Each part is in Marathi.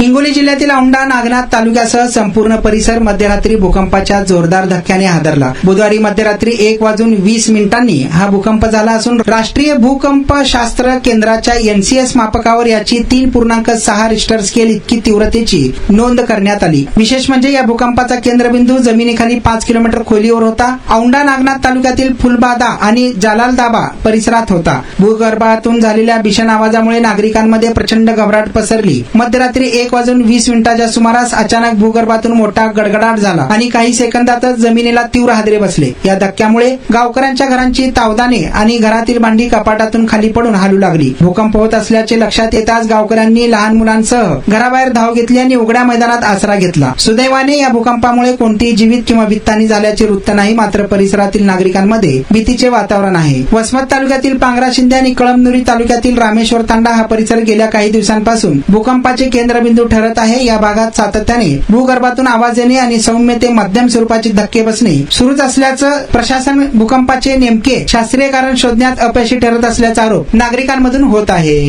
हिंगोली जिल्ह्यातील औंढा नागनाथ तालुक्यासह संपूर्ण परिसर मध्यरात्री भूकंपाच्या जोरदार धक्क्याने हादरला। बुधवारी मध्यरात्री 1:20 हा भूकंप झाला असून राष्ट्रीय भूकंप शास्त्र केंद्राच्या NCS मापकावर याची 3.6 रिश्टर स्केल इतकी तीव्रतेची नोंद करण्यात आली। विशेष म्हणजे या भूकंपाचा केंद्रबिंदू जमिनीखाली 5 किलोमीटर खोलीवर होता। औंढा नागनाथ तालुक्यातील फुलबादा आणि जालालदाबा परिसरात होता। भूगर्भातून झालेल्या भीषण आवाजामुळे नागरिकांमध्ये प्रचंड घबराट पसरली। मध्यरात्री 1:20 सुमारास अचानक भूगर्भातून मोठा गडगडाट झाला आणि काही सेकंदातच जमिनीला तीव्र हादरे बसले। या धक्क्यामुळे गावकऱ्यांच्या घरांची तावदाने आणि घरातील भांडी कपाटातून खाली पडून हलू लागली। भूकंप होत असल्याचे लक्षात येताच गावकऱ्यांनी लहान मुलांसह घराबाहेर धाव घेतली आणि उघड्या मैदानात आसरा घेतला। सुदैवाने या भूकंपामुळे कोणतीही जीवित किंवा वित्तहानी झाल्याचे वृत्त नाही, मात्र परिसरातील नागरिकांमध्ये भीतीचे वातावरण आहे। वसमत तालुक्यातील पांगरा-शिंदे आणि कळमनुरी तालुक्यातील रामेश्वर तांडा हा परिसर गेल्या काही दिवसांपासून भूकंपाचे केंद्रबिंदू ठरत आहे। या भागात सातत्याने भूगर्भातून आवाज येणे आणि सौम्य ते मध्यम स्वरूपाचे धक्के बसणे सुरूच असल्याचं प्रशासन भूकंपाचे नेमके शास्त्रीय कारण शोधण्यात अपयशी ठरत असल्याचा आरोप नागरिकांमधून होत आहे।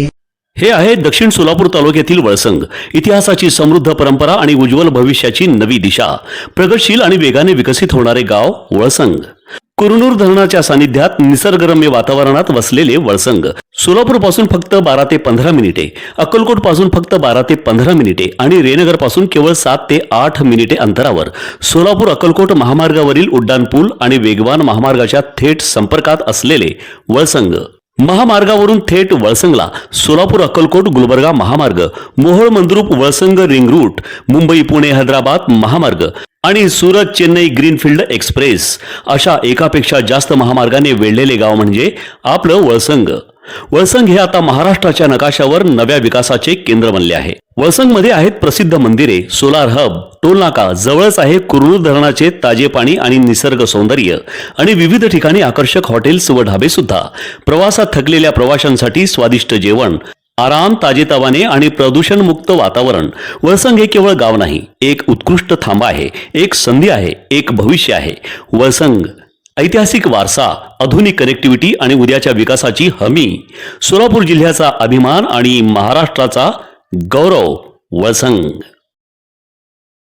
हे आहे दक्षिण सोलापूर तालुक्यातील वळसंग। इतिहासाची समृद्ध परंपरा आणि उज्ज्वल भविष्याची नवी दिशा, प्रगतशील आणि वेगाने विकसित होणारे गाव वळसंग। कुरनूर धरणाच्या सानिध्यात निसर्गरम्य वातावरणात वसलेले वळसंग सोलापूर पासून फक्त 12 ते 15 मिनिटे, अक्कलकोट पासून फक्त 12 ते 15 मिनिटे आणि रेणनगर पासून केवळ 7 ते 8 मिनिटे अंतरावर सोलापूर अक्कलकोट महामार्गावरील उड्डाण पूल आणि वेगवान महामार्गाच्या थेट संपर्कात असलेले वळसंग। महामार्गावरून थेट वळसंगला सोलापूर अक्कलकोट गुलबर्गा महामार्ग, मोहोळ मंद्रुप वळसंग रिंग रूट, मुंबई पुणे हैदराबाद महामार्ग आणि सुरत चेन्नई ग्रीनफील्ड एक्सप्रेस अशा एकापेक्षा जास्त महामार्गाने वेढलेले गाव म्हणजे आपलं वळसंग। वळसंग हे आता महाराष्ट्राच्या नकाशावर नव्या विकासाचे केंद्र बनले आहे। वळसंग मध्ये आहेत प्रसिद्ध मंदिरे, सोलार हब, टोलनाका, जवळच आहे कुरनूर धरणाचे ताजे पाणी आणि निसर्ग सौंदर्य आणि विविध ठिकाणी आकर्षक हॉटेल्स व ढाबे सुद्धा। प्रवासात थकलेल्या प्रवाशांसाठी स्वादिष्ट जेवण, आराम, ताजेतवाने आणि प्रदूषण मुक्त वातावरण। वळसंग हे केवळ गाव नाही, एक उत्कृष्ट थांबा आहे, एक संधी आहे, एक भविष्य आहे। वळसंग ऐतिहासिक वारसा, आधुनिक कनेक्टिव्हिटी आणि उद्याच्या विकासाची हमी। सोलापूर जिल्ह्याचा अभिमान आणि महाराष्ट्राचा गौरव वळसंग।